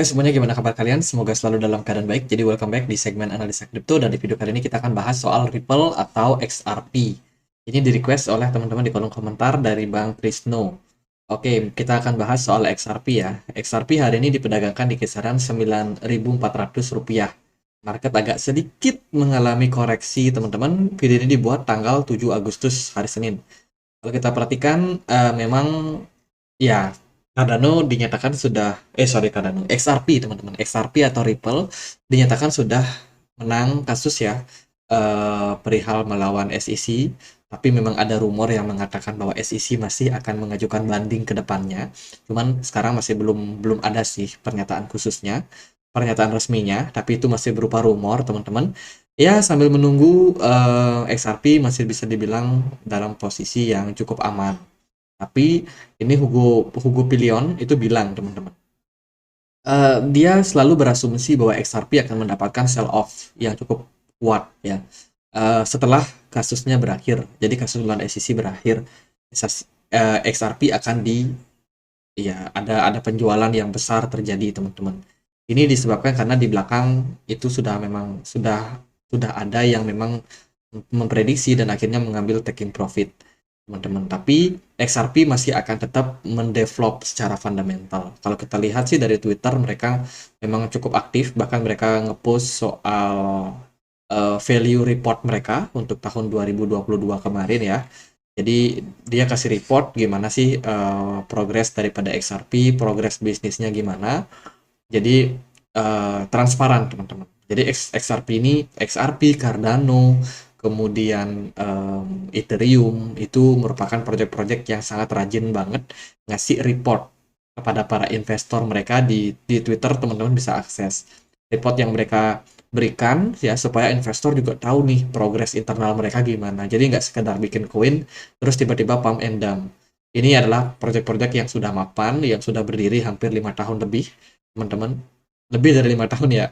Hai semuanya, gimana kabar kalian? Semoga selalu dalam keadaan baik. Jadi welcome back di segmen analisa kripto, dan di video kali ini kita akan bahas soal Ripple atau XRP. Ini di request oleh teman-teman di kolom komentar dari Bang Krisno. Oke, kita akan bahas soal XRP ya. XRP hari ini diperdagangkan di kisaran 9.400 rupiah. Market agak sedikit mengalami koreksi teman-teman. Video ini dibuat tanggal 7 Agustus hari Senin. Kalau kita perhatikan, memang ya, Cardano dinyatakan sudah, Cardano, XRP teman-teman, XRP atau Ripple dinyatakan sudah menang kasus ya, perihal melawan SEC, tapi memang ada rumor yang mengatakan bahwa SEC masih akan mengajukan banding ke depannya. Cuman sekarang masih belum belum ada sih pernyataan khususnya, pernyataan resminya, tapi itu masih berupa rumor teman-teman. Ya, sambil menunggu, XRP masih bisa dibilang dalam posisi yang cukup aman. Tapi ini Hugo Hugo Pilion itu bilang teman-teman, dia selalu berasumsi bahwa XRP akan mendapatkan sell off yang cukup kuat ya, setelah kasusnya berakhir. Jadi kasus melawan SEC berakhir, XRP akan ya, ada penjualan yang besar terjadi teman-teman. Ini disebabkan karena di belakang itu sudah ada yang memang memprediksi dan akhirnya mengambil taking profit teman-teman. Tapi XRP masih akan tetap mendevelop secara fundamental. Kalau kita lihat sih dari Twitter, mereka memang cukup aktif, bahkan mereka ngepost soal value report mereka untuk tahun 2022 kemarin ya. Jadi dia kasih report gimana sih progres daripada XRP, progres bisnisnya gimana. Jadi transparan teman-teman. Jadi XRP ini, XRP, Cardano, kemudian Ethereum itu merupakan proyek-proyek yang sangat rajin banget ngasih report kepada para investor mereka di Twitter. Teman-teman bisa akses report yang mereka berikan ya, supaya investor juga tahu nih progres internal mereka gimana. Jadi nggak sekedar bikin koin terus tiba-tiba pump and dump. Ini adalah proyek-proyek yang sudah mapan, yang sudah berdiri hampir 5 tahun lebih, teman-teman. Lebih dari 5 tahun ya.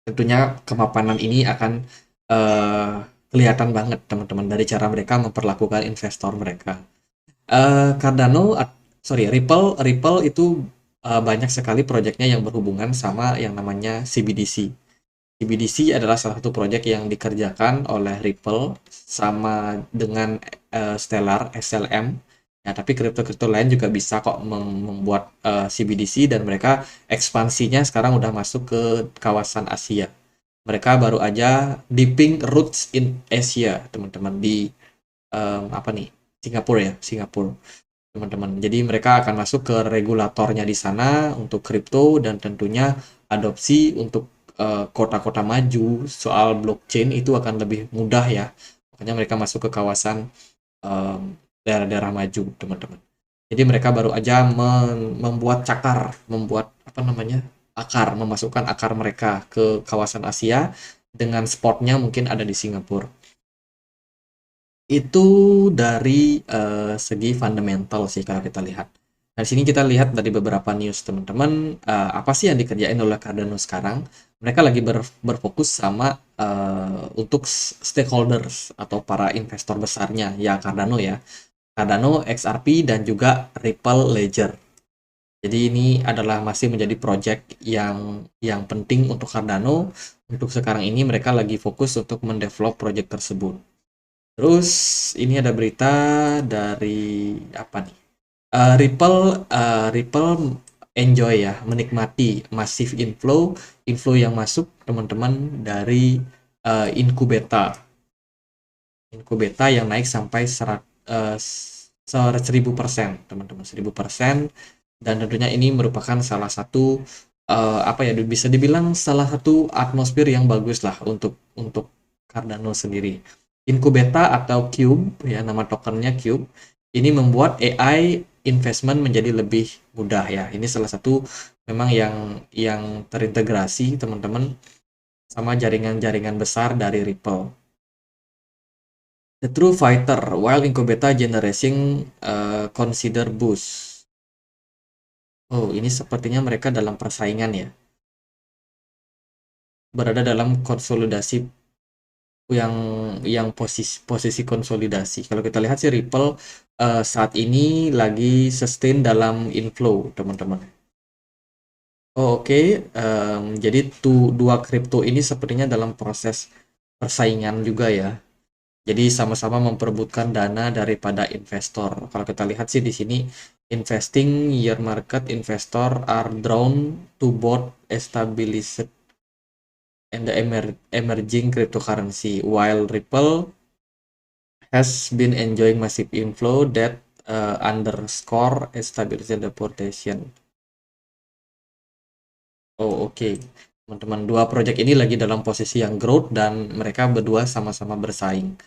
Tentunya kemapanan ini akan eh, kelihatan banget teman-teman dari cara mereka memperlakukan investor mereka. Cardano, Ripple, Ripple itu banyak sekali proyeknya yang berhubungan sama yang namanya CBDC. CBDC adalah salah satu proyek yang dikerjakan oleh Ripple sama dengan Stellar SLM. Ya, tapi kripto-kripto lain juga bisa kok membuat CBDC, dan mereka ekspansinya sekarang udah masuk ke kawasan Asia. Mereka baru aja dipping roots in Asia, teman-teman, di apa nih? Singapura ya, Singapura, teman-teman. Jadi mereka akan masuk ke regulatornya di sana untuk kripto, dan tentunya adopsi untuk kota-kota maju soal blockchain itu akan lebih mudah ya. Makanya mereka masuk ke kawasan daerah-daerah maju, teman-teman. Jadi mereka baru aja membuat cakar, membuat apa namanya, akar, memasukkan akar mereka ke kawasan Asia, dengan spotnya mungkin ada di Singapura. Itu dari segi fundamental sih kalau kita lihat. Nah, di sini kita lihat dari beberapa news teman-teman, apa sih yang dikerjain oleh Cardano sekarang? Mereka lagi berfokus sama untuk stakeholders atau para investor besarnya ya Cardano ya. Cardano, XRP, dan juga Ripple Ledger. Jadi ini adalah masih menjadi project yang penting untuk Cardano. Untuk sekarang ini mereka lagi fokus untuk mendevelop project tersebut. Terus ini ada berita dari apa nih? Ripple enjoy ya, menikmati massive inflow yang masuk teman-teman dari Inkubeta. Inkubeta yang naik sampai 1000%, teman-teman, 1000%. Dan tentunya ini merupakan salah satu apa ya, bisa dibilang salah satu atmosfer yang bagus lah untuk Cardano sendiri. Inkubeta atau Cube ya, nama tokennya Cube, ini membuat AI investment menjadi lebih mudah ya. Ini salah satu memang yang terintegrasi teman-teman sama jaringan-jaringan besar dari Ripple. The True Fighter, while Incubeta Generation consider boost. Oh, ini sepertinya mereka dalam persaingan ya. Berada dalam konsolidasi yang posisi konsolidasi. Kalau kita lihat sih Ripple saat ini lagi sustain dalam inflow, teman-teman. Oh, oke. Jadi dua kripto ini sepertinya dalam proses persaingan juga ya. Jadi sama-sama memperebutkan dana daripada investor. Kalau kita lihat sih di sini investing year market investor are drawn to both established and the emerging cryptocurrency, while Ripple has been enjoying massive inflow that underscore established reputation. Oh, oke. Teman-teman, dua project ini lagi dalam posisi yang growth dan mereka berdua sama-sama bersaing.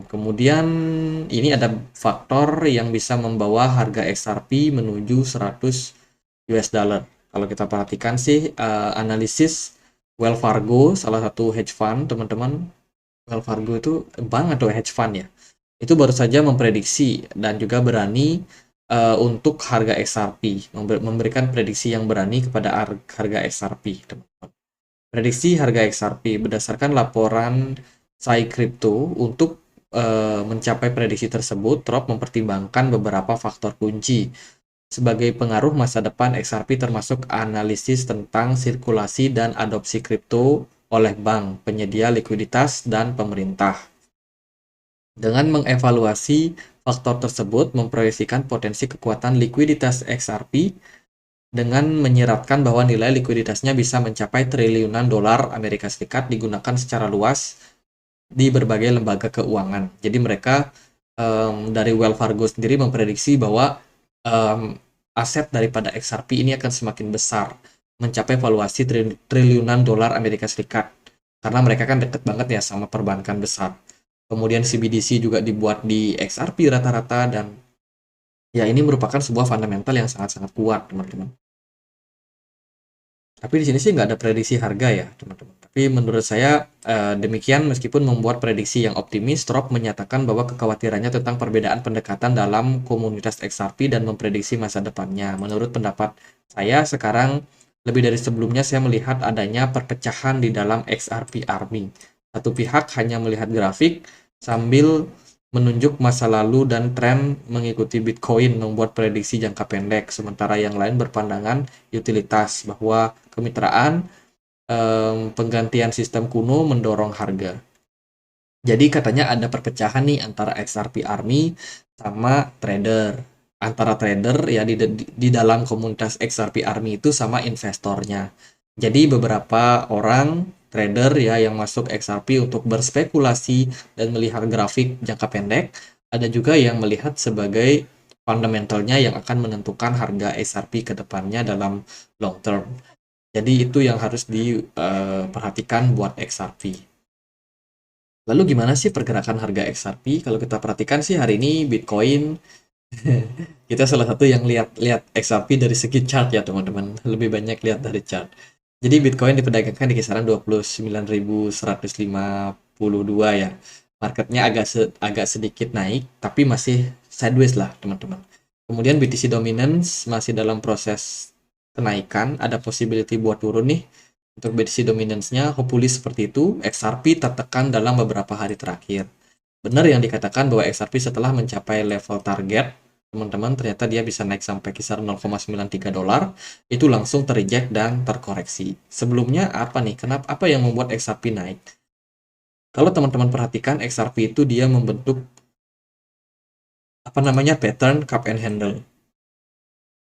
Kemudian ini ada faktor yang bisa membawa harga XRP menuju 100 US dollar. Kalau kita perhatikan sih analisis Wells Fargo, salah satu hedge fund, teman-teman. Wells Fargo itu bank atau hedge fund ya. Itu baru saja memprediksi dan juga berani untuk harga XRP, memberikan prediksi yang berani kepada harga XRP, teman-teman. Prediksi harga XRP berdasarkan laporan Sai Crypto untuk mencapai prediksi tersebut, Trop mempertimbangkan beberapa faktor kunci sebagai pengaruh masa depan XRP, termasuk analisis tentang sirkulasi dan adopsi kripto oleh bank, penyedia likuiditas, dan pemerintah. Dengan mengevaluasi faktor tersebut, memproyeksikan potensi kekuatan likuiditas XRP dengan menyiratkan bahwa nilai likuiditasnya bisa mencapai triliunan dolar Amerika Serikat digunakan secara luas di berbagai lembaga keuangan. Jadi mereka dari Wells Fargo sendiri memprediksi bahwa aset daripada XRP ini akan semakin besar, mencapai valuasi triliunan dolar Amerika Serikat. Karena mereka kan deket banget ya sama perbankan besar. Kemudian CBDC juga dibuat di XRP rata-rata dan ya ini merupakan sebuah fundamental yang sangat-sangat kuat, teman-teman. Tapi di sini sih nggak ada prediksi harga ya, teman-teman. Tapi menurut saya demikian, meskipun membuat prediksi yang optimis, Trop menyatakan bahwa kekhawatirannya tentang perbedaan pendekatan dalam komunitas XRP dan memprediksi masa depannya. Menurut pendapat saya sekarang, lebih dari sebelumnya saya melihat adanya perpecahan di dalam XRP Army. Satu pihak hanya melihat grafik sambil menunjuk masa lalu dan tren mengikuti Bitcoin membuat prediksi jangka pendek, sementara yang lain berpandangan utilitas bahwa kemitraan penggantian sistem kuno mendorong harga. Jadi katanya ada perpecahan nih antara XRP Army sama trader. Antara trader ya di dalam komunitas XRP Army itu sama investornya. Jadi beberapa orang trader ya yang masuk XRP untuk berspekulasi dan melihat grafik jangka pendek, ada juga yang melihat sebagai fundamentalnya yang akan menentukan harga XRP ke depannya dalam long term. Jadi itu yang harus diperhatikan buat XRP. Lalu gimana sih pergerakan harga XRP? Kalau kita perhatikan sih hari ini Bitcoin kita salah satu yang lihat XRP dari segi chart ya teman-teman. Lebih banyak lihat dari chart. Jadi Bitcoin diperdagangkan di kisaran 29.152 ya. Marketnya agak sedikit naik, tapi masih sideways lah teman-teman. Kemudian BTC Dominance masih dalam proses kenaikan, ada possibility buat turun nih. Untuk BTC Dominance-nya, hopefully seperti itu, XRP tertekan dalam beberapa hari terakhir. Benar yang dikatakan bahwa XRP setelah mencapai level target, teman-teman, ternyata dia bisa naik sampai kisaran 0,93 dolar, itu langsung terreject dan terkoreksi. Sebelumnya apa nih? Apa yang membuat XRP naik? Kalau teman-teman perhatikan, XRP itu dia membentuk apa namanya pattern cup and handle.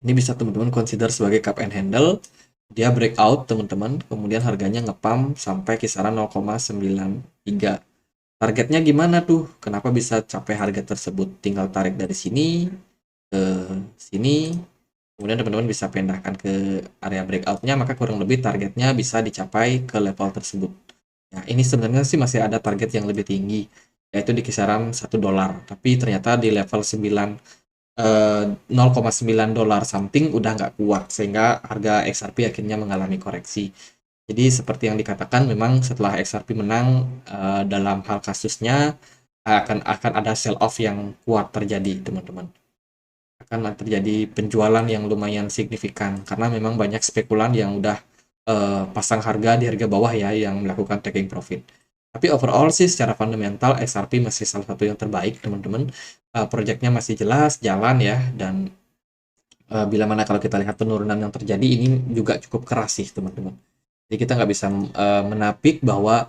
Ini bisa teman-teman consider sebagai cup and handle. Dia breakout teman-teman, kemudian harganya ngepump sampai kisaran 0,93. Targetnya gimana tuh? Kenapa bisa capai harga tersebut? Tinggal tarik dari sini ke sini, kemudian teman-teman bisa pindahkan ke area breakoutnya, maka kurang lebih targetnya bisa dicapai ke level tersebut. Nah, ini sebenarnya sih masih ada target yang lebih tinggi, yaitu di kisaran 1 dolar. Tapi ternyata di level 0,9 dolar something udah nggak kuat, sehingga harga XRP akhirnya mengalami koreksi. Jadi seperti yang dikatakan, memang setelah XRP menang dalam hal kasusnya akan ada sell off yang kuat terjadi, teman-teman. Akan terjadi penjualan yang lumayan signifikan karena memang banyak spekulan yang udah pasang harga di harga bawah ya yang melakukan taking profit. Tapi overall sih secara fundamental XRP masih salah satu yang terbaik, teman-teman. Projectnya masih jelas jalan ya, dan Bila mana kalau kita lihat penurunan yang terjadi ini juga cukup keras sih teman-teman. Jadi kita nggak bisa menapik bahwa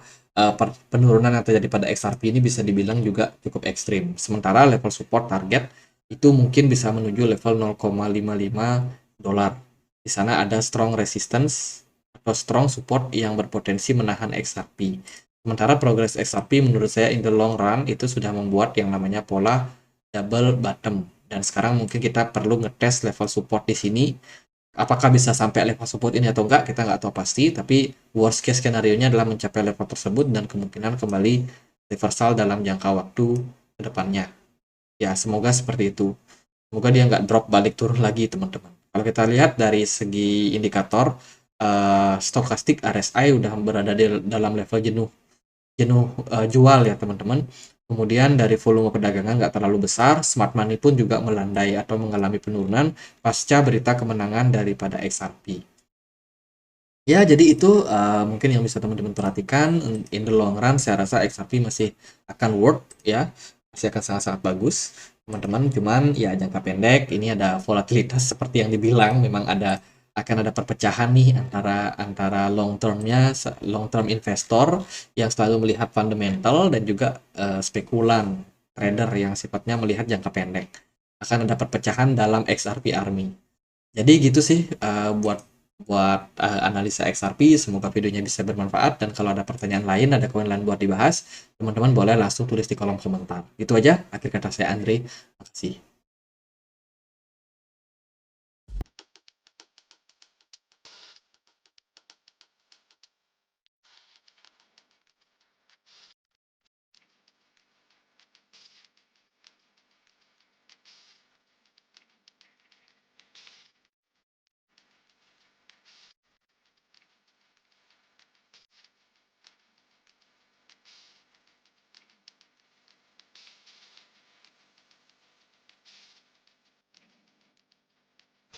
penurunan yang terjadi pada XRP ini bisa dibilang juga cukup ekstrim. Sementara level support target itu mungkin bisa menuju level 0,55 dolar. Di sana ada strong resistance atau strong support yang berpotensi menahan XRP. Sementara progres XRP menurut saya in the long run itu sudah membuat yang namanya pola double bottom. Dan sekarang mungkin kita perlu ngetes level support di sini. Apakah bisa sampai level support ini atau enggak, kita nggak tahu pasti. Tapi worst case skenario-nya adalah mencapai level tersebut dan kemungkinan kembali reversal dalam jangka waktu ke depannya. Ya, semoga seperti itu. Semoga dia nggak drop balik turun lagi, teman-teman. Kalau kita lihat dari segi indikator, stokastik RSI udah berada di dalam level jenuh jenuh jual ya teman-teman. Kemudian dari volume perdagangan nggak terlalu besar, smart money pun juga melandai atau mengalami penurunan pasca berita kemenangan daripada XRP. Ya, jadi itu mungkin yang bisa teman-teman perhatikan. In the long run, saya rasa XRP masih akan work ya, masih akan sangat-sangat bagus, teman-teman. Cuman ya jangka pendek ini ada volatilitas seperti yang dibilang, memang akan ada perpecahan nih antara antara long term investor yang selalu melihat fundamental dan juga spekulan trader yang sifatnya melihat jangka pendek. Akan ada perpecahan dalam XRP Army. Jadi gitu sih buat buat analisa XRP. Semoga videonya bisa bermanfaat dan kalau ada pertanyaan lain, ada koin lain buat dibahas, teman-teman boleh langsung tulis di kolom komentar. Itu aja, akhir kata saya Andre. Makasih.